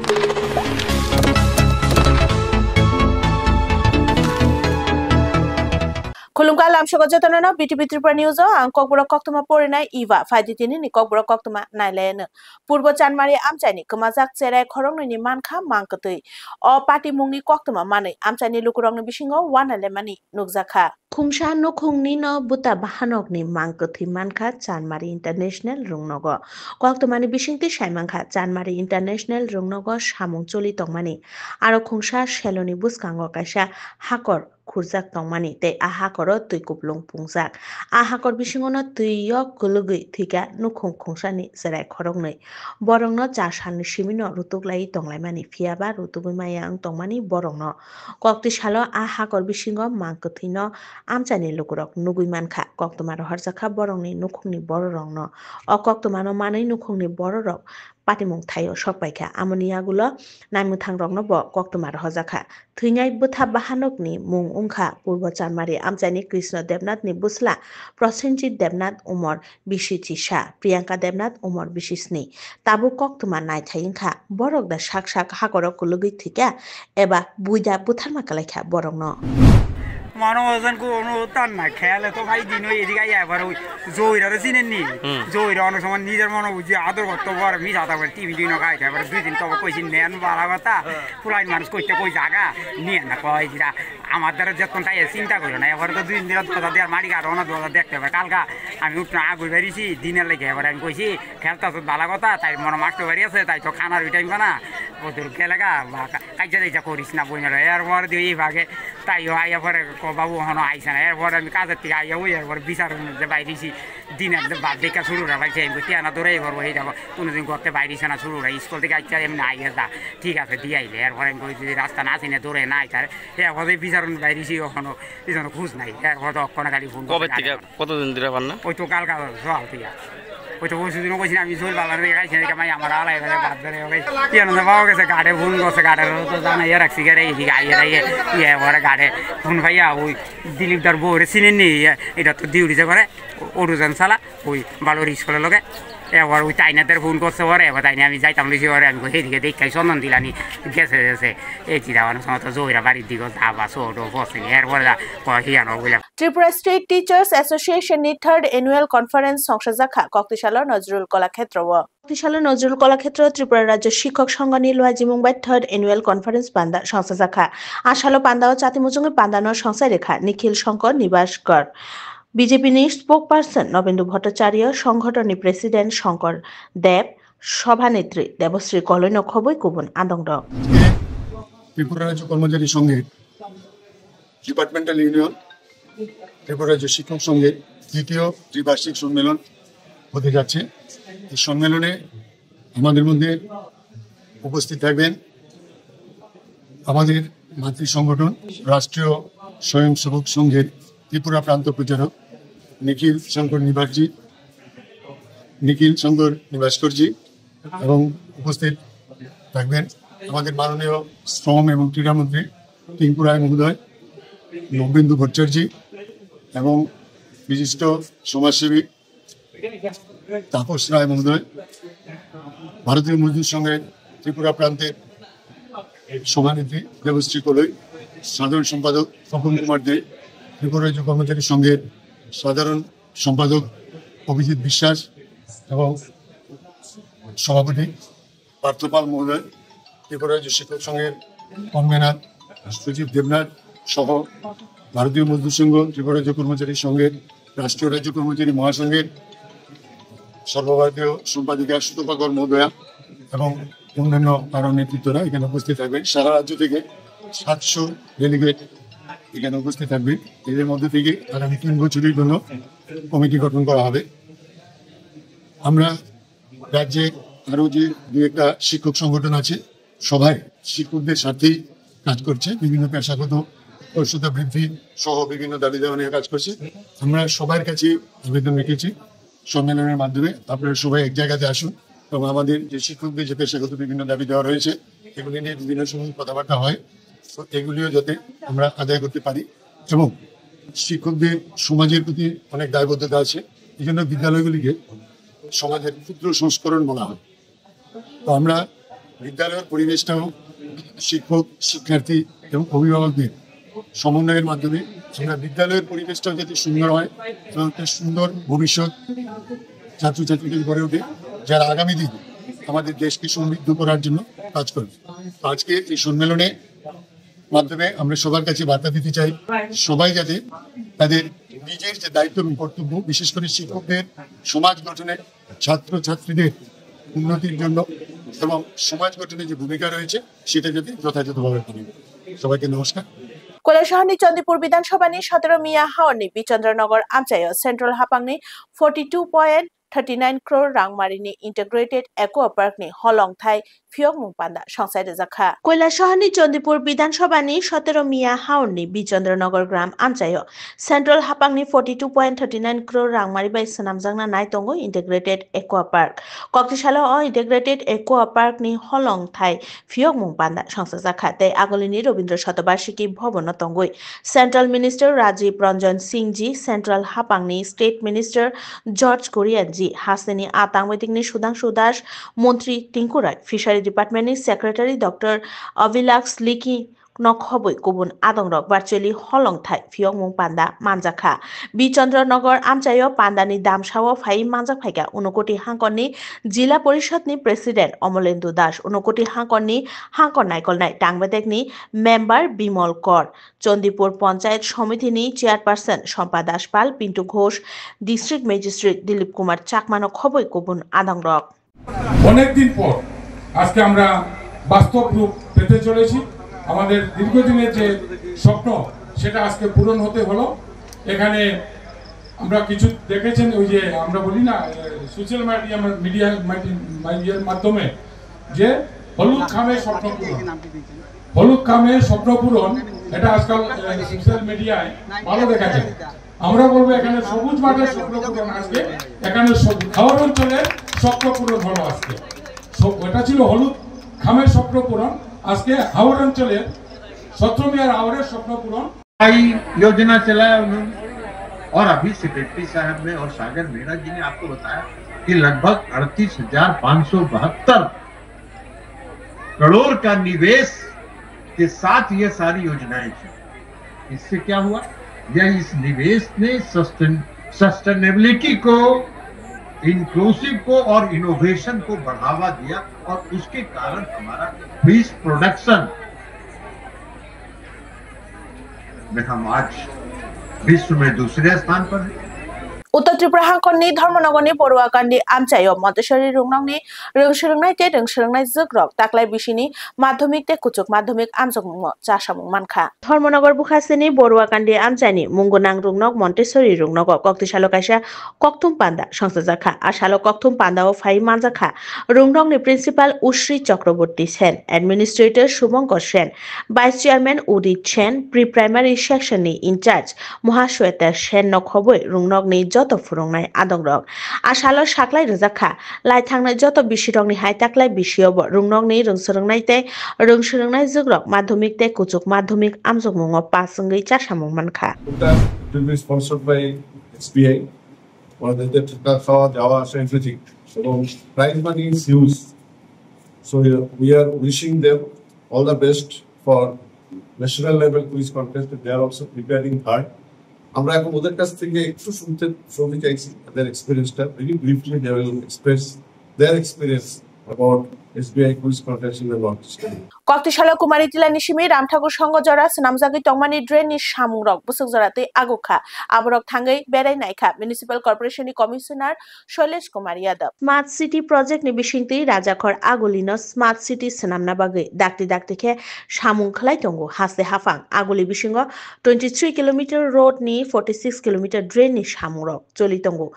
Kulungka lam shogo jotono BTV Tripura News ang kokbura koktuma porinai iwa faiditini ni kokbura koktuma nailene purbo chanmari amchaini kemajak cherai khorongni ni mankha mangkatui o party mungni koktuma mani amchaini lukurongni bisingo wanale mani nukjakha khungsa nokhungni no buta bahanokni mangkathi mankha chanmari international rungnogo koktumani bisingti saimangkha chanmari international rungnogo samung choli tongmani aro khungsa seloni buskango kaisa hakor khurjak tongmani tei a hakoro tui kuplung pungjak a hakor bisingono tuiyo kulugui thika nukhung khungsani cherai khorognoi borongno charsanni simino rutuklai tonglaimani phiaba rutugui maya ang tongmani borongno kokti salo a hakor bisingo mangkathino amchani lukurok nugui mankha koktumaro harjakha borongni nukhungni bororongno o koktumano manui nukhungni bororok patimung thaio sokpaikha amoni yagulo naimuthangrokno bo koktumaro hajakha thungai butha bahanokni mung ungkha purbo chanmari amchani Krishna Devnath ni busla Prosenjit Devnath umor 23 Priyanka Devnath umor 26 tabu koktuma naithayingkha borok da sak sak hakorok kulugui thika eba buida butharma kalaikha borokno মানবজন কোনো তার না খেয়ালে তো ভাই দিন এদিকে একবার ওই জয়রা চিনেন নি জয়রা অনেক সময় নিজের মনে বুঝি আদর করতে পারে মিস আদা করে টিভি দিন খাইতে পারে 2 দিন তবে কইছি নেন বালা কথা পুরাই মানুষ কইতে কই জায়গা নিয়ে না কয় যেটা আমার দ্বারা যখন তাই চিন্তা করি না এবার তো 2 দিন ধরে দোজা দেওয়ার মারি আর অনেক দোজা দেখতে পাবে কালকা আমি উঠনা আগুই বেরিয়েছি দিনের লেগে এবার আমি কইছি খেলতা তো ভালো কথা তাই মনে মাস্টার বাড়ি আছে তাই তো খানার ওই টাইম না ওদের খেলেগা বা কাজা দিজা করিস না বই না এরপর দিয়ে এই ভাগে তাইও আইয়া পরে বাবু হনো আইসা না এরপর আমি কাজের থেকে আইয়া ওই এরপর বিচারের মধ্যে বাইরেছি দিনের বাদ দেখা শুরু রাখাইছে আমি টিয়ানা ধরে এবার হয়ে যাবো কোনোদিন করতে বাইরেছে না শুরু রাখি স্কুল থেকে আইসা এমনি আইয়া যা ঠিক আছে দিয়ে আইলে এরপর আমি কই যদি রাস্তা না চিনে ধরে না আইসার এরপর বিচারের বাইরেছি ওখানো পিছনে খুঁজ নাই এরপর তো অক্ষণে খালি ফোন কতদিন ধরে পান না ওই তো কালকা সকাল থেকে ওই তো ওষুধ কইছি আমি জোর বালার দিকে খাইছি ভাই আমার আলাই গেছে বাদ ধরে কেন পাওয়া গেছে গাড়ে ফোন করছে গাড়ের তো জানাই রাখছি গাড়ি এদিকে আইয়া রাইয়ে ইয়ে পরে গাড়ে ফোন ভাইয়া ওই দিলীপদার বউরে চিনেন নি এটা তো ডিউটিতে করে অরুজন সালা ওই বালোর স্কুলের লোকে এবার ওই তাইনাদের ফোন করছে পরে এবার তাইনে আমি যাইতাম লিখি পরে আমি সেদিকে দেখাই চন্দন দিলানি গেছে গেছে এই চিন্তা সময় তো জয়রা বাড়ির দিকে যাবা ছোট বসে এরপরে হিয়ানো বললাম Tripura State Teachers Association ni 3rd Annual Conference সংসজাখা কক্তিশালা Nazrul Kalakshetra কক্তিশালা Nazrul Kalakshetra Tripura রাজ্য শিক্ষক সংঘ ni লহাজি মুম্বাই 3rd Annual Conference পান্দা সংসজাখা আশালো পান্দাও চাতিমুজুঙ্গে পান্দানো সংসাই রেখা নিখিল শঙ্কর নিবাসকর বিজেপি নি স্পোকপারসন নবেন্দু ভট্টাচার্য সংগঠননি প্রেসিডেন্ট শঙ্কর দেব সভানেত্রী দেবশ্রী কলৈন খবই কুবন আদংড ত্রিপুরা রাজ্য কর্মচারী সংঘের ডিপার্টমেন্টাল ইউনিয়ন ত্রিপুরা রাজ্য শিক্ষক সংঘের দ্বিতীয় ত্রিবার্ষিক সম্মেলন হতে যাচ্ছে এই সম্মেলনে আমাদের মধ্যে উপস্থিত থাকবেন আমাদের মাতৃ সংগঠন রাষ্ট্রীয় স্বয়ংসেবক সংঘের ত্রিপুরা প্রান্ত প্রচারক নিখিল শঙ্কর নিবাসকরজি এবং উপস্থিত থাকবেন আমাদের মাননীয় শ্রম এবং ক্রীড়ামন্ত্রী টিঙ্কু রায় মহোদয় নবেন্দু ভট্টাচার্য এবং বিশিষ্ট সমাজসেবী তাপস রায় মহোদয় ভারতীয় মজদুর সংঘের ত্রিপুরা প্রান্তের সভানেত্রী দেবশ্রী কলই সাধারণ সম্পাদক তপন কুমার দে ত্রিপুরা রাজ্য কর্মচারী সংঘের সাধারণ সম্পাদক অভিজিৎ বিশ্বাস এবং সভাপতি পার্থপাল মহোদয় ত্রিপুরা রাজ্য শিক্ষক সংঘের কনভেনার সুজিত দেবনাথ সহ ভারতীয় মজদুর সংঘ ত্রিপুরা রাজ্য কর্মচারী সংঘের রাষ্ট্রীয় রাজ্য কর্মচারী মহাসংঘের সর্বভারতীয় সম্পাদিকা সুতপাকর মহোদয়া এবং অন্যান্য আরো নেতৃত্বরা এখানে উপস্থিত থাকবেন সারা রাজ্য থেকে 700 ডেলিগেট এখানে উপস্থিত থাকবে এদের মধ্যে থেকে আগামী 3 বছরের জন্য কমিটি গঠন করা হবে আমরা রাজ্যে আরো যে দু একটা শিক্ষক সংগঠন আছে সবাই শিক্ষকদের স্বার্থেই কাজ করছে বিভিন্ন পেশাগত দক্ষতা বৃদ্ধি সহ বিভিন্ন দাবি দেওয়া নিয়ে কাজ করছে আমরা সবার কাছে আবেদন রেখেছি সম্মেলনের মাধ্যমে আপনারা সবাই এক জায়গাতে আসুন এবং আমাদের যে শিক্ষকদের যে পেশাগত বিভিন্ন দাবি দেওয়া রয়েছে এগুলি নিয়ে বিভিন্ন সময় কথাবার্তা হয় তো এগুলিও যাতে আমরা আদায় করতে পারি এবং শিক্ষকদের সমাজের প্রতি অনেক দায়বদ্ধতা আছে এই জন্য বিদ্যালয়গুলিকে সমাজের ক্ষুদ্র সংস্করণ বলা হয় তো আমরা বিদ্যালয়ের পরিবেশটাও শিক্ষক, শিক্ষার্থী এবং অভিভাবকদের সমন্বয়ের মাধ্যমে আমরা বিদ্যালয়ের পরিবেশটাও যাতে সুন্দর হয় এবং একটা সুন্দর ভবিষ্যৎ ছাত্রছাত্রীদের গড়ে ওঠে, যারা আগামী দিন আমাদের দেশকে সমৃদ্ধ করার জন্য কাজ করবে। আজকে এই সম্মেলনে মাধ্যমে আমরা সবার কাছে বার্তা দিতে চাই, সবাই যাতে তাদের নিজের যে দায়িত্ব এবং কর্তব্য, বিশেষ করে শিক্ষকদের সমাজ গঠনে, ছাত্রছাত্রীদের উন্নতির জন্য এবং সমাজ গঠনে যে ভূমিকা রয়েছে সেটা যাতে যথাযথভাবে পালন করে। সবাইকে নমস্কার। কৈলাসহরনি চন্দিপুর বিধানসভা नि 17 मिया हावरनि बिचन्द्रनगर आमचायो सेन्ट्रल हापांनि 42.39 crore रांमारिनि इंटीग्रेटेड एक्वा पार्कनि हलंथाय फियक मुंपान्दा संसायदो जाखा। কৈলাসহরনি চন্দিপুর বিধানসভা नि 17 मिया हावरनि बिचन्द्रनगर ग्राम आमचायो सेन्ट्रल हापांनि 42.39 crore रांमारि बाय सनामजांना नायतंगो इंटीग्रेटेड एक्वा पार्क कक्तिसालो अ इंटीग्रेटेड एक्वा पार्कनि हलंथाय फियक मुंपान्दा संसा जाखा तै आगोलिनि रवीन्द्र शतबार्षिकी भवन तंगुई central minister Rajiv Ranjan Singh ji, central हापांनि state minister जर्ज कोरियान जी, हासनी आतांगवेदिकनि सुधांशु दास, मंत्री टिंकु राय, फिशारी डिपार्टमेंटनि सेक्रेटारि डॉक्टर अभिलाक्ष लिखि नखबई गुबुन आदंरक भार्चुअली हलंथाय फियक मुं पान्दा मानजाखा बिचन्द्रनगर आमचायो पान्दानि दामसाओ फाइ मानजाक फाइगा 59 हांकरनि जिला परिषदनि प्रेसिडेंट अमलेन्दु दास, 59 हांकरनि हांकर नायकलनाय टांगबेदेकनि मेम्बार बिमल कर, चंदीपुर पंचायत समितिनि चेयरपार्सन शम्पा दास पाल, पिंटू घोष, डिस्ट्रिक्ट मैजिस्ट्रेट दिलीप कुमार चाकमानो खबई गुबुन आदंरक। অনেকদিন পর আজকে আমরা বাস্তব রূপ পেতে চলেছি। আমাদের দীর্ঘদিনের যে স্বপ্ন সেটা আজকে পূরণ হতে হলো। এখানে আমরা কিছু দেখেছেন, ওই যে আমরা বলি না সোশ্যাল মিডিয়ার মাধ্যমে যে হলুদ খামের স্বপ্ন পূরণ, হলুদ খামের স্বপ্ন পূরণ, এটা আজকাল সোশ্যাল মিডিয়ায় ভালো দেখা যায়। আমরা বলবো এখানে সবুজ মাঠের স্বপ্ন পূরণ, আজকে এখানে হাওর অঞ্চলের স্বপ্ন পূরণ হলো। আজকে এটা ছিল হলুদ খামের স্বপ্ন পূরণ, আজকে হাওর অঞ্চলের 17 मिया हावरेर स्वप्न पूरण योजना चलाया उन्होंने। और अभी सेक्रेटरी साहब ने और सागर मीणा जी ने आपको बताया कि लगभग 38,572 करोड़ का निवेश के साथ ये सारी योजनाएं चली। इससे क्या हुआ, यह इस निवेश ने सस्टेनेबिलिटी को, इंक्लूसिव को और इनोवेशन को बढ़ावा दिया और उसके कारण हमारा फिश प्रोडक्शन में हम आज विश्व में दूसरे स्थान पर हैं। उत्तर त्रिपुरा हांखरनि धर्मनगरनि बरुवाकान्दी आमचायो मन्तेश्वरी रुंगनांनि रोंसोलोंनाय ते रोंसोलोंनाय जोग्रक ताक्लाय बिसिनि माध्यमिक ते कुचुक माध्यमिक आमजोगमुंग चासामुं मानखा धर्मनगर बुखासेनि बरुवाकान्दी आमचायनि मुंगुनां रुंगनक मन्तेश्वरी रुंगनक कक्तिसालो कायसा कक्थुम पान्दा संसा जाखा आसालो कक्थुम पान्दाओ फाइ मानजाखा रुंगनकनि principal Ushri Chakraborty Sen, administrator Shubhankar Sen, vice chairman Udit Sen, pre primary सेक्शननि इनचार्ज महाश्वेता सेन नखबई रुंगनकनि जत फुरंनाय आदंरक आसालो साक्लाय रोजाखा लाइथांनाय जत बिसिरंनि हायताक्लाय बिसियावबो रुंगनकनि रोंसोलोंनाय ते रोंसोलोंनाय जोग्रक माध्यमिक ते कुचुक माध्यमिक आमजोगमुंग पासंगै चासामुं मानखा will be sponsored by SBI or the Tata Java everything. So prize money is huge. So we are wishing them all the best for national level quiz contest. They are also preparing hard. আমরা এখন ওদের কাছ থেকে একটু শুনতে চাইছি তাদের এক্সপেরিয়েন্সটা। Very briefly they will express their experience about SBI quiz contest in the North. कक्तिसालो कुमारी टिला निसिमी रामठाकुर संग जरा सनामजागै तंगमानि ड्रेननि सामुंरक बुसुक जराते आगुखा आबरक थांगै बेराय नायखा म्युनिसिपल कर्पोरेशननि commissioner Shailesh Kumar Yadav smart city project नि बिसिंगति राजाखर आगुलिनो स्मार्ट सिटी सनामना बागै दाक्ति सामुं खलाय दंगो हासे हाफां आगुलि बिसिंगो 23 किलोमीटर रोड नि 46 किलोमीटर ड्रेन नि सामुंरक चलि दंगो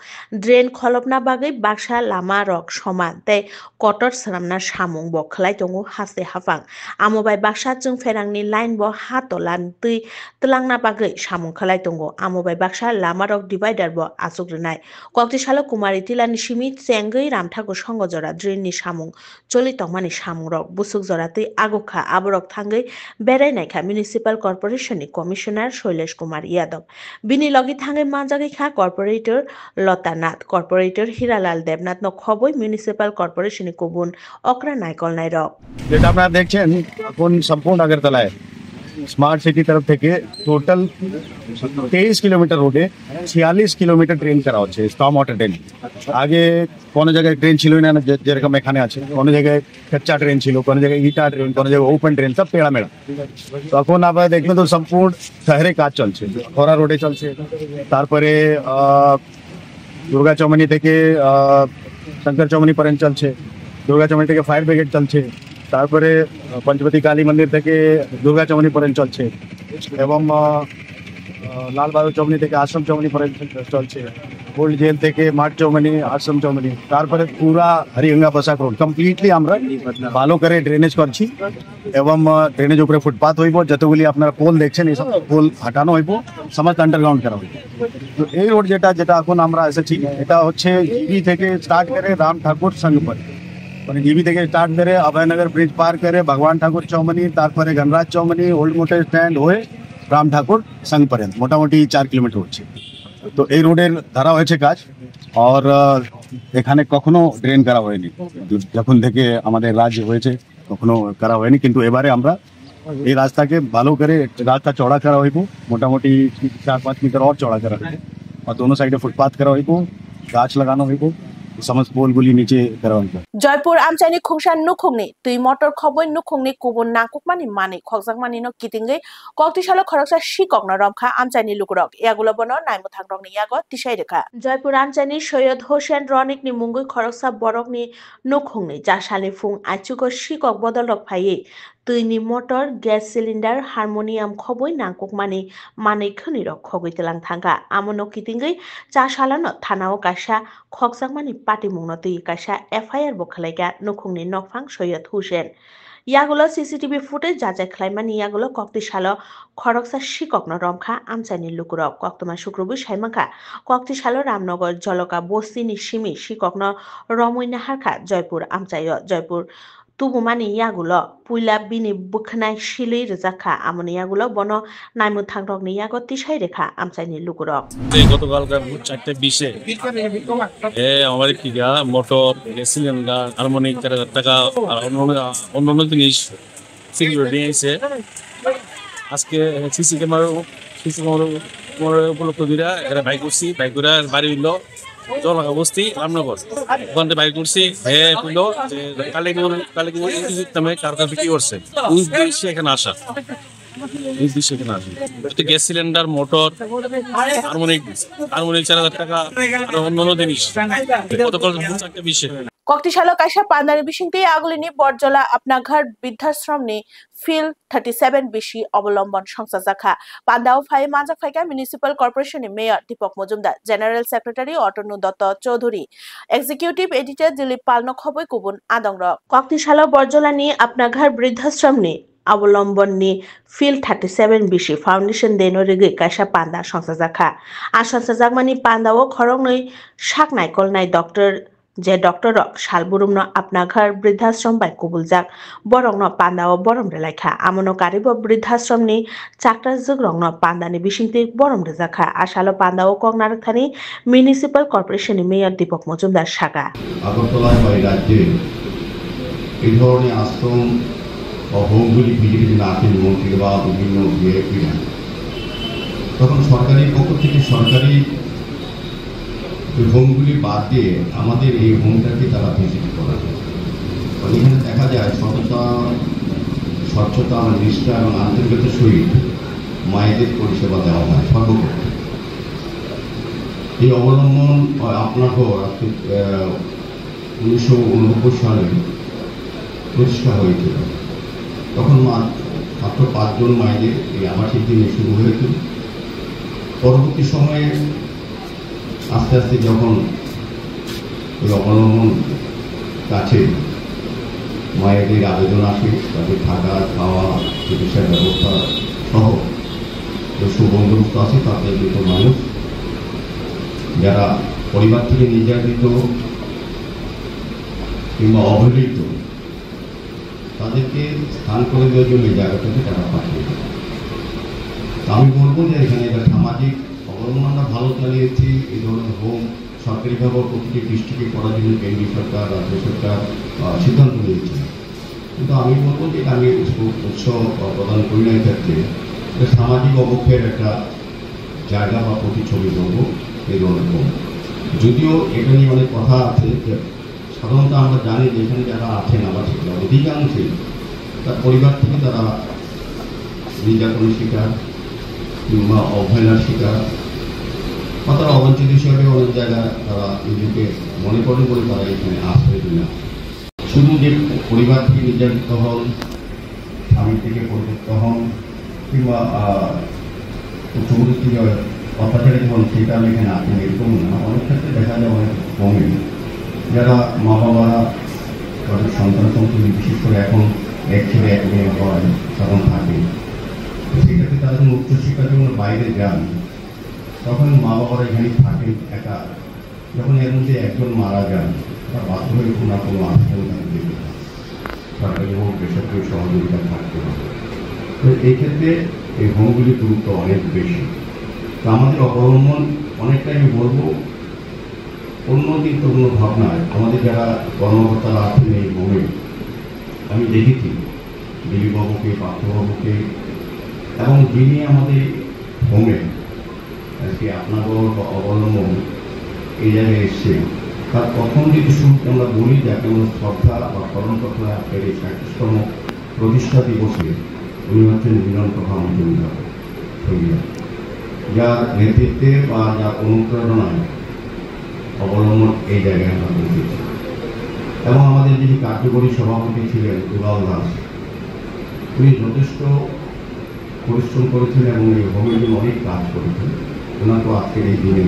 ड्रेन खलपना बागै बाक्सा लामा रक समान तै कटर सनामना सामुं ब खलाय दंगो हासे हाफां आमोबाय बाक्सा जों फेरांनि लाइन ब हातलान तै तलांना बागै सामुं खलाय दंगो आमोबाय बाक्सा लामा रक डिवाइडार ब आसुग्रनाय कक्तिसालो कुमारी टिलानि सिमी चेंगै रामठाकुर संग जरा ड्रेननि सामुं चलि तंगमानि सामुंरक बुसुक जराते आगुखा आबरक थांगै बेरायनायखा म्युनिसिपल कर्पोरेशननि कमिशनार शैलेश कुमार यादव बिनि लगे थांगै मानजागैखा कर्पोरेटर लता नाथ कर्पोरेटर हिरालाल देवनाथ न खबै म्युनिसिपल कर्पोरेशननि गुबुन অকরা নাইকল নাইরক যেটা আপনারা দেখছেন এখন সম্পূর্ণ আগরতলায় স্মার্ট সিটি तरफ থেকে টোটাল 23 কিলোমিটার রোডে 46 কিলোমিটার ট্রেন করা হচ্ছে স্টর্ম ওয়াটার ট্রেন। আগে কোনো জায়গায় ট্রেন ছিল না, যেরকম এখানে আছে, কোনো জায়গায় कच्चा ট্রেন ছিল, কোনো জায়গায় ইটা ট্রেন, কোনো জায়গায় ওপেন ট্রেন, সব পেড়া মেড়া। তখন আপনারা দেখবেন তো সম্পূর্ণ শহরে কাজ চলছে, খরা রোডে চলছে, তারপরে দুর্গা চৌমনি থেকে শঙ্কর চৌমনি পর্যন্ত চলছে, দুর্গা চৌমনি থেকে ফায়ার ব্রিগেড চলছে, তারপরে পঞ্চবতী কালী মন্দির থেকে দুর্গা চৌমনি পর্যন্ত চলছে এবং লাল বাহাদুর চৌমনি থেকে আশ্রম চৌমনি পর্যন্ত চলছে, ওল্ড জেল থেকে মাঠ চৌমনি, আশ্রম চৌমনি, তারপরে পুরা হরিগঙ্গা পোশাক রোড কমপ্লিটলি আমরা ভালো করে ড্রেনেজ করছি এবং ড্রেনেজ উপরে ফুটপাথ হইব, যতগুলি আপনারা পোল দেখছেন এইসব পোল হাঁটানো হইব, সমস্ত আন্ডারগ্রাউন্ড করা হইব। তো এই রোড যেটা এখন আমরা এসেছি এটা হচ্ছে জিবি থেকে স্টার্ট করে রাম ঠাকুর সংঘ পর্যন্ত, মানে জিবি থেকে স্টার্ট করে অভয়নগর ব্রিজ পার করে ভগবান ঠাকুর চৌমনি, তারপরে গণরাজ চৌমনি, ওল্ড মোটর স্ট্যান্ড হয়ে রাম ঠাকুর সংঘ পর্যন্ত মোটামুটি 4 কিলোমিটার হচ্ছে। তো এই রোডের ধারা হয়েছে কাজ, আর এখানে কখনো ড্রেন করা হয়নি, যখন থেকে আমাদের রাজ্য হয়েছে কখনো করা হয়নি, কিন্তু এবারে আমরা এই রাস্তাকে ভালো করে রাস্তা চড়া করা হইব, মোটামুটি 4-5 মিটার और চড়া করা হইব, আর দোনো সাইডে ফুটপাথ করা হইব, গাছ লাগানো হইব, সমস্ত পোলগুলি নিচে করা হইব। জয়পুর আমচাইনি খুংসান নুখুংনি তুই মোটর খবই নুখুংনি কুবুন নাকুকমানি মানি খকজাকমানি ন কিতিঙ্গै কক্টিশালো খরকসা শিকক ন রমখা আমচাইনি লুকুরক ইয়াগুলো বনো নাইমু থাংরকনি ইয়াগো তিসাই রেখা জয়পুর আমচাইনি সৈয়দ হোসেন রনিক ni মুঙ্গুই খরকসা বরকনি নুখুংনি জাসালি ফুং আচুকো শিকক বদল রক ফাইয়ে তুইনি মোটর গ্যাস সিলিন্ডার হারমোনিয়াম খবই নাকুকমানি মানি খনি রক খগৈ তেলাং থাঙ্গা আমনো কিতিঙ্গै চাসালানো থানাও কাশা খকজাকমানি পাটি মুংনো তুই কাশা এফআইআর বখালাইগা নুখুংনি নকফাং সৈয়দ হোসেন ইয়াগুলো সিসিটিভি ফুটেজ যাচাই খালাইমানি ইয়াগুলো কক্টিশালো খরকসা শিককন রমখা আমচাইনি লুকুরক কক্তমা শুক্রবু সাইমাখা কক্টিশালো রামনগর জলকা বস্তিনি সিমি শিককন রমইনা হারখা জয়পুর আমচাইয় জয়পুর তুবুমানি ইয়াগুলো পুইলা বিনি বুখনাই শিলই রেজাখা আমনি ইয়াগুলো বন নাইমু থাংরকনি ইয়াগো তিসাই রেখা আমচাইনি লুকুরক গতকাল 4:20 আমাদের কিগা মোটর গ্যাস সিলিন্ডার হারমোনিক 4000 টাকা আর অন্য জিনিস সিকিউরিটি এসে আজকে সিসি ক্যামেরা উপলক্ষ দিরা এরা বাইক করছি, বাইক করে বাড়ি হইলো জলকা বস্তি রামনগর, ওখানে বাইক করছি হইলো যে কালিগুড়ি কারখানা বিক্রি করছে উদ্দেশ্যে এখানে আসা, গ্যাস সিলিন্ডার মোটর হারমোনিক 4000 টাকা আর অন্য জিনিস গতকাল 4:20 কক্টিশালো কাশা পান্দানি বিশিংতে আগুলিনি বরজলা আপনা ঘর বৃদ্ধাশ্রমনি ফিল 37 বেশি অবলম্বন সংস্থা জাখা পান্দাও ফাই মাজাক ফাইকা municipal corporation mayor Dipak Majumdar, general secretary Atanu Dutta Chowdhury, executive editor Dilip পালনক খবই কুবুন আদংর কক্টিশালো বরজলানি আপনা ঘর বৃদ্ধাশ্রমনি অবলম্বন নি ফিল 37 বেশি ফাউন্ডেশন দেনরিগে কাশা পান্দা সংস্থা জাখা আর সংস্থা জাগমানি পান্দাও খরং নই শাক নাইকল নাই ডক্টর শালবুরুম আপনা ঘর বৃদ্ধাশ্রম বাই কুবুল যাক বরং পান্দাও বরম রেলাইখা আমনো কারিব বৃদ্ধাশ্রম নি চাকরা যুগ রং পান্দানি বিশিংতে বরম রেজাখা আশালো পান্দাও কংনারক থানি municipal corporation mayor Dipak Majumdar শাখা আগরতলায় বা রাজ্যে এই ধরনের আশ্রম বা হোমগুলি বিজেপি না আসেন মন্ত্রী বা বিভিন্ন ভিআইপিরা, তখন সরকারি পক্ষ থেকে সরকারি হোমগুলি বাদ দিয়ে আমাদের এই হোমটাকে তারা ভিজিট করা যায়। এখানে দেখা যায় স্বচ্ছতা নিষ্ঠা এবং আন্তরিকতার সহিত মায়েদের পরিষেবা দেওয়া হয় সর্বক্ষেত্রে। এই অবলম্বন আপনার ঘর 1989 সালে প্রতিষ্ঠা হয়েছিল। তখন মাত্র 5 জন মায়েদের এই আবাসিক দিনে শুরু হয়েছিল। পরবর্তী সময়ে আস্তে আস্তে যখন ওই অবলম্বন কাছে মায়েদের আবেদন আসে, তাদের থাকা খাওয়া চিকিৎসার ব্যবস্থা সহ সুবন্দোবস্ত আছে, তাতে দুটো মানুষ যারা পরিবার থেকে নির্যাতিত কিংবা অবহেলিত তাদেরকে স্থান করে দেওয়ার জন্য এই জায়গাটাকে তারা পাঠিয়ে দেয়। আমি বলবো যে এখানে এটা সামাজিক অবলম্বন আমরা ভালো চালিয়েছি, এই ধরনের হোম সরকারিভাবে প্রতিটি ডিস্ট্রিক্টে করার জন্য কেন্দ্রীয় সরকার রাজ্য সরকার সিদ্ধান্ত নিয়েছে। কিন্তু আমি বলবো যে আমি উৎসাহ প্রদান করি না ক্ষেত্রে সামাজিক অবক্ষয়ের একটা জায়গা বা প্রতিচ্ছবি বলবো এই ধরনের। যদিও এটা নিয়ে অনেক কথা আছে যে সাধারণত আমরা জানি যে এখানে যারা আছেন আবাসিকরা অধিকাংশই তার পরিবার থেকে তারা নির্যাতনের শিকার কিংবা অবহেলার শিকার বা তারা অবাঞ্ছিত হিসাবে অনেক জায়গায় তারা নিজেকে মনে করেন বলে তারা এখানে আশ্রয় দিন না। শুধু যে পরিবার থেকে নির্যাতিত হন, স্বামী থেকে পরিত্যক্ত হন কিংবা উচ্চপদস্থ থেকে অত্যাচারিত হন সেটা আমি এখানে আসেন এরকম না। অনেক ক্ষেত্রে দেখা যায় অনেক কমে যারা মা বাবারা তাদের সন্তান সন্ততি বিশেষ করে এখন এক ছেলে এক মেয়ে হয় তখন থাকে, সেক্ষেত্রে তারা যখন উচ্চশিক্ষার জন্য বাইরে যান তখন মা বাবারা এখানে থাকেন একা। যখন এর মধ্যে একজন মারা যান তার বাধ্য হয়ে কোনো না কোনো আশ্রয় তাকে দিতে হয়, সরকারি এবং বেসরকারি সহযোগিতা থাকতে হবে। তো এই ক্ষেত্রে এই হোমগুলির গুরুত্ব অনেক বেশি। তো আমাদের অবলম্বন অনেকটাই আমি বলবো অন্যদিন তো কোনো ভাবনায় আমাদের যারা কর্মকর্তারা আছেন এই হোমে আমি দেখেছি দিলীপবাবুকে পার্থবাবুকে এবং যিনি আমাদের হোমে আজকে আপনারও অবলম্বন এই জায়গায় এসছে তার প্রথম যে শুরুতে আমরা বলি যাকে আমরা শ্রদ্ধা বা কর্মকর্তা এই ৩৭তম প্রতিষ্ঠা দিবসে উনি হচ্ছেন মিলন প্রভা মজুমদার, যার নেতৃত্বে বা যার অনুপ্রেরণায় অবলম্বন এই জায়গায় আমরা বলতেছি। এবং আমাদের যিনি কার্যকরী সভাপতি ছিলেন দুলাল দাস, উনি যথেষ্ট পরিশ্রম করেছেন এবং এই হোমের জন্য অনেক কাজ করেছেন। ওনাকেও আজকের এই দিনে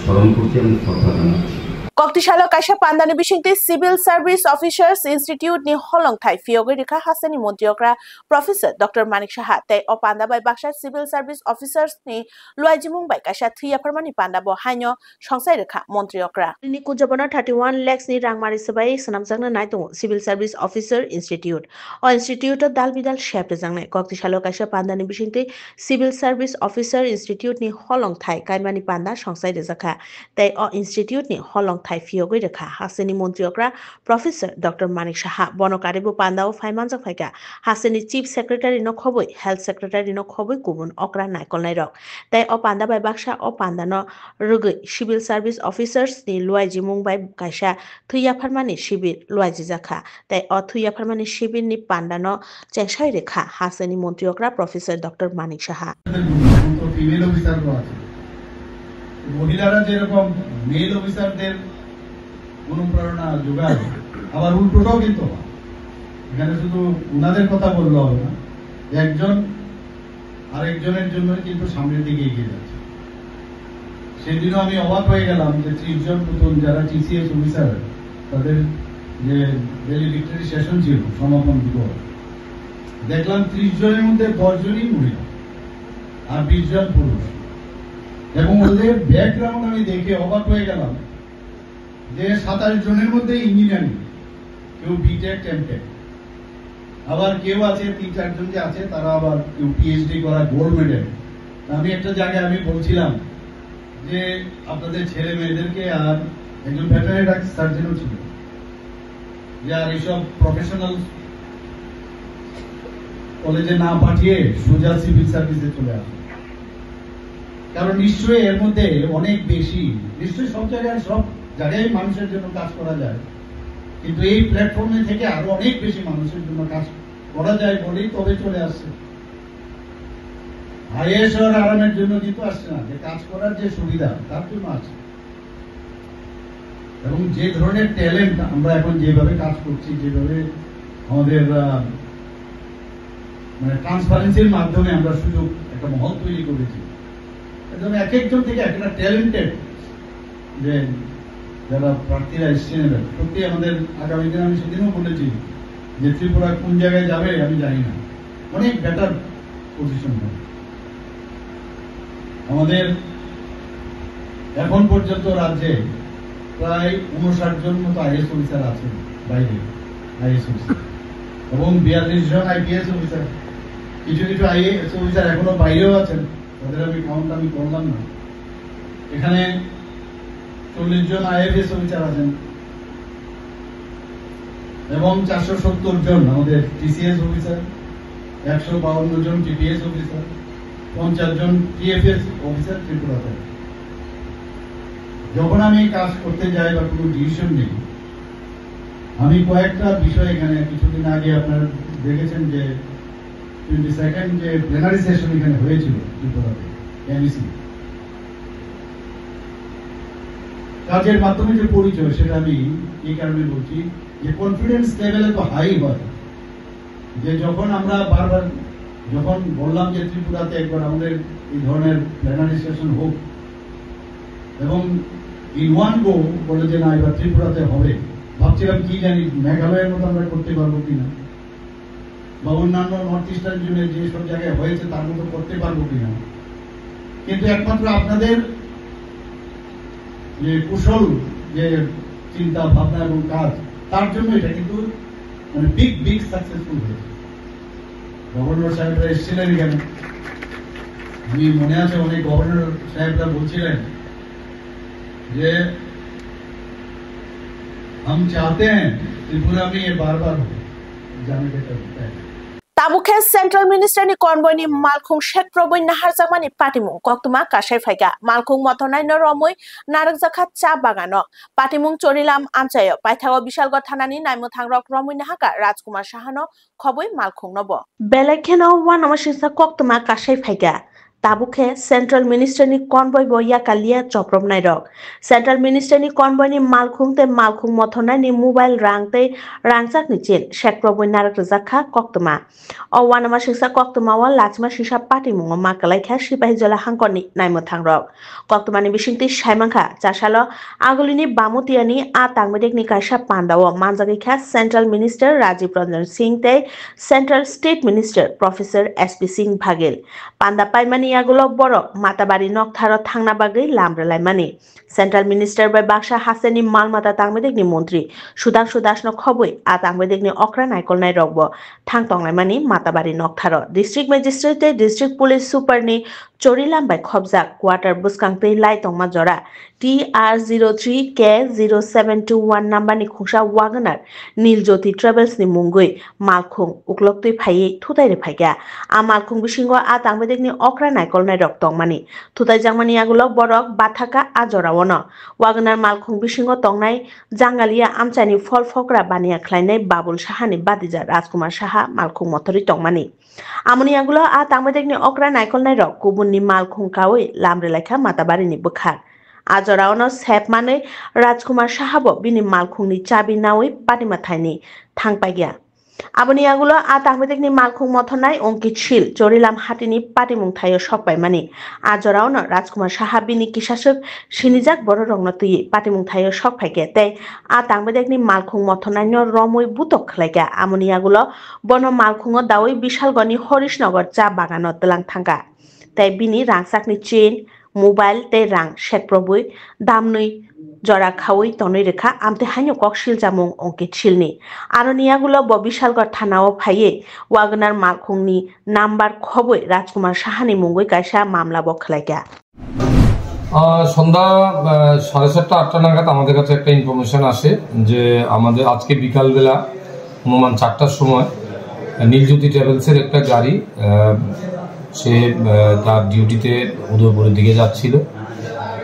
স্মরণ করছি এবং শ্রদ্ধা জানাচ্ছি। Koktisalo kaisa pandani bisingti Civil Service Officers Institute ni holong thai fioge rika hasani montiokra Professor Dr. Manik Saha tei o panda bai baksa Civil Service Officers ni luajimung bai kaisa thuya permani panda bo hanyo songsai rika montriokra ni kujabona 31 lakhs ni rangmari sabai sanamjangna naitung Civil Service Officer Institute o institute dal bidal shapte jangnai Koktisalo kaisa pandani bisingti Civil Service Officer Institute ni holong thai kaimani panda songsai rejaka tei o institute ni holong thai fioge rekha haseni montriokra Professor Dr. Manik Saha bonokaribu pandao phaimanjak phaika haseni Chief Secretary no khoboi Health Secretary no khoboi kubun okra naikol nairok tai o panda bai baksa o panda no rugui Civil Service Officers ni luaiji mungbai kaisa thuya pharmani shibir luaiji jakha tai o thuya pharmani shibir ni panda no chengsai rekha haseni montriokra Professor Dr. Manik Saha female অফিসারও আছে, মহিলারা যেরকম mail অফিসারদের অনুপ্রেরণা যোগায় আবার উল্টোটাও কিন্তু এখানে শুধু ওনাদের কথা বললে হবে না, একজন আরেকজনের জন্য কিন্তু সামনের দিকে এগিয়ে যাচ্ছে। সেদিনও আমি অবাক হয়ে গেলাম যে 30 জন নতুন যারা টিসিএস অফিসার তাদের যে ভ্যালিডিক্টরি সেশন ছিল সমাপন দিবস, দেখলাম 30 জনের মধ্যে 10 জনই মহিলা আর 20 জন পুরুষ। এবং ওদের ব্যাকগ্রাউন্ড আমি দেখে অবাক হয়ে গেলাম যে 27 জনের মধ্যে ইঞ্জিনিয়ারিং, কেউ বিটেক এমটেক, আবার কেউ আছে 3-4 জন যে আছে তারা আবার কেউ পিএইচডি করা গোল্ড মেডেল। আমি একটা জায়গায় আমি বলছিলাম যে আপনাদের ছেলে মেয়েদেরকে আর একজন ভেটেরিনারি সার্জনও ছিল যে আর এইসব প্রফেশনাল কলেজে না পাঠিয়ে সোজা সিভিল সার্ভিসে চলে আসে, কারণ নিশ্চয়ই এর মধ্যে অনেক বেশি, নিশ্চয়ই সব জায়গায় মানুষের জন্য কাজ করা যায়, কিন্তু এই প্ল্যাটফর্মে থেকে আরো অনেক বেশি মানুষের জন্য কাজ করা যায় বলেই তবে চলে আসছে। আইএস আর আরামের জন্য কিন্তু আসছে না, যে কাজ করার যে সুবিধা তার জন্য আছে। এবং যে ধরনের ট্যালেন্ট আমরা এখন যেভাবে কাজ করছি, যেভাবে আমাদের মানে ট্রান্সপারেন্সির মাধ্যমে আমরা সুযোগ একটা মহল তৈরি করেছি, এক একজন থেকে একটা ট্যালেন্টেড যে যারা প্রার্থীরা এসছেন, সত্যি আমাদের আগামী দিন আমি সেদিনও বলেছি যে ত্রিপুরা কোন জায়গায় যাবে আমি জানি না, অনেক বেটার পজিশন হবে। আমাদের এখন পর্যন্ত রাজ্যে প্রায় 59 জন মতো আইএস অফিসার আছেন বাইরে, আইএস অফিসার, এবং 42 জন আইপিএস অফিসার, কিছু কিছু আইএস অফিসার এখনো বাইরেও আছেন, তাদের আমি কাউন্ট আমি করলাম না। এখানে 40 জন IAS অফিসার আছেন এবং 470 জন আমাদের TCS অফিসার, 152 জন TPS অফিসার, 50 জন TFS অফিসার ত্রিপুরাতে। যখন আমি কাজ করতে যাই বা কোনো ডিসিশন নেই, আমি কয়েকটা বিষয় এখানে কিছুদিন আগে আপনারা দেখেছেন যে 22nd যে প্লেনারি সেশন এখানে হয়েছিল ত্রিপুরাতে MEC, কাজের মাধ্যমে যে পরিচয় সেটা আমি এই কারণে বলছি যে কনফিডেন্স লেভেলে তো হাই হয়, যে যখন আমরা বারবার যখন বললাম যে ত্রিপুরাতে একবার আমাদের এই ধরনের প্ল্যানারি সেশন হোক এবং ইন ওয়ান গো বলে যে না এবার ত্রিপুরাতে হবে, ভাবছিলাম কি জানি মেঘালয়ের মতো আমরা করতে পারবো কিনা বা অন্যান্য নর্থ ইস্টার্ন জোনে যে সব জায়গায় হয়েছে তার মতো করতে পারবো কিনা। কিন্তু একমাত্র আপনাদের যে কুশল যে চিন্তা ভাবনা এবং কাজ, তার জন্য এটা কিন্তু মানে বিগ সাকসেসফুল হয়েছে। গভর্নর সাহেবরা এসেছিলেন এখানে, আমি মনে আছে অনেক গভর্নর সাহেবরা বলছিলেন যে हम चाहते हैं त्रिपुरा में ये बार-बार जाने का करता है। Tabukhe Central Minister ni konvoy ni Malkhung Sheikh Proboi Nahar Zakmani Patimung Koktuma Kashai Faiga Malkhung Motonai Noromoi Narak Zakat Cha Bagano Patimung Chorilam Amchayo Paithago Bishalgor Thanani Naimuthangrok Romoi Nahaka Rajkumar Shahano Khoboi Malkhung Nobo Belekeno Wanamashisa Koktuma Kashai Faiga Tabukhe Central Minister ni convoy boya kalia choprom nairok Central Minister ni convoy ni Malkhung te Malkhung mothonai ni mobile rangte rangsak ni chin Sheikh Proboi Narak Zakha Koktuma o wanama shisa Koktuma wa lachma shisha Patimung makalai kha sipahi jola hangkoni naimuthangrok Koktuma ni bisingti saimangkha chasalo agulini bamutiani a tangmedek ni kaisa pandawo manjagi kha Central Minister Rajiv Ranjan Singh te Central State Minister Professor SP Singh Bhagel panda paimani yagulo borok matabari noktharo thangna bagui lambralai mani Central Minister by Baksha Hasani Malmata tangmedek ni Montri Sudangshu Dasno khoboi a tangmedek ni okra naikol nai rokbo thangtonglai mani matabari noktharo District Magistrate District Police Super ni Chorilam by Khobjak Quarter Buskangte Lai Tongma Jora TR03K0721 number ni Khungsha Wagoner Niljoti Travels ni Mungui Malkhung Ukloktui Phai Thutai re Phaiga a Malkhung bisingo a tangmedek ni okra naikol nai rok tongmani Thutai jangmani agulo borok bathaka a jorawono Wagoner Malkhung bisingo tongnai jangalia amchani fol fokra bania khlainai Babul Sahani Badija Rajkumar Saha Malkhung mothori tongmani amoni agulo a tangmedek ni okra naikol nai rok kubun ni Malkhung kawi lamre lekha matabari ni bukhar Ajoraono Sepmane Rajkumar Sahabo bini Malkhung ni chabi nawi patima thaini thangpaigya Aboni agulo a tangmedek ni Malkhung mothonai Onkit Shil Chorilam Hatini Patimung thayo sokpai mani Ajoraono Rajkumar Saha bini kisasuk sinijak boro rongno tui Patimung thayo sokpaige tei a tangmedek ni Malkhung mothonai no romoi butok khlaiga amoni agulo bono Malkhungo dawi Bishalgoni Horisnagar cha bagano telang thangka tei bini rangsak ni chain mobile te rang Sheikh Proboi damnui jora khawi tonoi rekha amte haino kokshil jamung Onkit Shilni aroniyagulo bo Bishalgor thanao phaiye Wagoner Malkhung ni number khoboi Rajkumar Sahani mungoi kaisa মামলা বখলাইগা সন্ধ্যা 7:30-8টা নাগাদ আমাদের কাছে একটা information আসে যে আমাদের আজকে বিকাল বেলা অনুমান 4টার সময় নীলজ্যোতি ট্রাভেলসের একটা গাড়ি সে তার ডিউটিতে উদয়পুরের দিকে যাচ্ছিল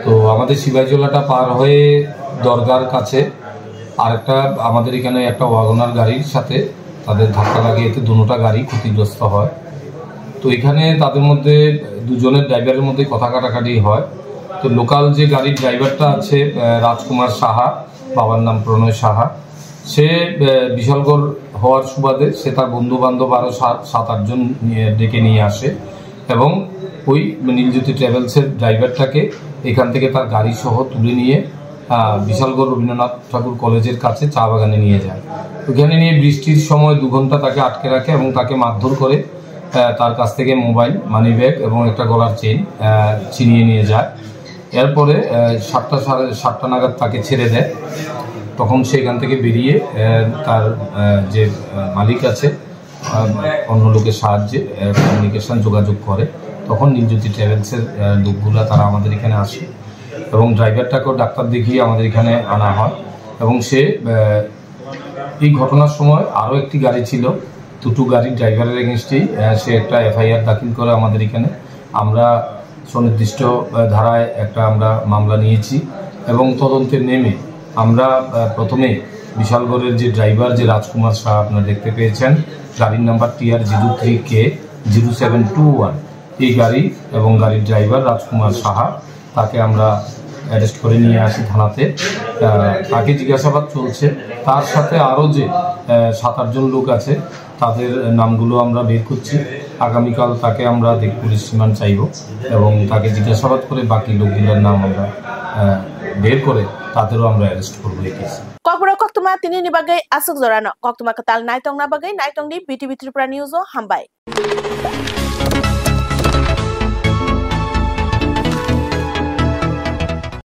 তো আমাদের সিবাইজলাটা পার হয়ে দরগার কাছে আরেকটা আমাদের এখানে একটা ওয়াগনার গাড়ির সাথে তাদের ধাক্কা লাগে এতে দুটোটা গাড়ি ক্ষতিগ্রস্ত হয় তো এখানে তাদের মধ্যে দুজনের ড্রাইভারের মধ্যে কথা কাটাকাটি হয় তো লোকাল যে গাড়ির ড্রাইভারটা আছে রাজকুমার সাহা বাবার নাম প্রণয় সাহা সে বিশালগড় হওয়ার সুবাদে সে তার বন্ধু বান্ধব আরও 7-8 জন ডেকে নিয়ে আসে এবং ওই নীলজ্যোতি ট্রাভেলসের ড্রাইভারটাকে এখান থেকে তার গাড়ি সহ তুলে নিয়ে বিশালগড় রবীন্দ্রনাথ ঠাকুর কলেজের কাছে চা বাগানে নিয়ে যায় ওখানে নিয়ে বৃষ্টির সময় 2 ঘন্টা তাকে আটকে রাখে এবং তাকে মারধর করে তার কাছ থেকে মোবাইল মানি ব্যাগ এবং একটা গলার চেইন ছিনিয়ে নিয়ে যায় এরপরে 7টা নাগাদ তাকে ছেড়ে দেয় তখন সেখান থেকে বেরিয়ে তার যে মালিক আছে অন্য লোকের সাহায্যে কমিউনিকেশন যোগাযোগ করে তখন নীলজ্যোতি ট্রাভেলসের লোকগুলা তারা আমাদের এখানে আসে এবং ড্রাইভারটাকেও ডাক্তার দেখিয়ে আমাদের এখানে আনা হয় এবং সে এই ঘটনার সময় আরও একটি গাড়ি ছিল, দুটো গাড়ির ড্রাইভারের এগেনস্টেই সে একটা এফআইআর দাখিল করে আমাদের এখানে। আমরা সুনির্দিষ্ট ধারায় আমরা মামলা নিয়েছি এবং তদন্তে নেমে আমরা প্রথমে বিশালগড়ের যে ড্রাইভার যে রাজকুমার শাহ আপনারা দেখতে পেয়েছেন, গাড়ির নাম্বার TR03K0721, এই গাড়ি এবং গাড়ির ড্রাইভার রাজকুমার সাহা, তাকে আমরা অ্যারেস্ট করে নিয়ে আসি থানাতে। তাকে জিজ্ঞাসাবাদ চলছে। তার সাথে আরও যে 7-8 জন লোক আছে তাদের নামগুলো আমরা বের করছি। আগামীকাল তাকে আমরা পুলিশ রিমান্ড চাইব এবং তাকে জিজ্ঞাসাবাদ করে বাকি লোকগুলোর নাম আমরা বের করে তাদেরও আমরা অ্যারেস্ট করবো এই কেসে। Kokbura Koktuma Tini Bagai Asuk Zorano, Koktuma Katal Naitong Nabagai, Naitong di BTV Tripura News o Hambai.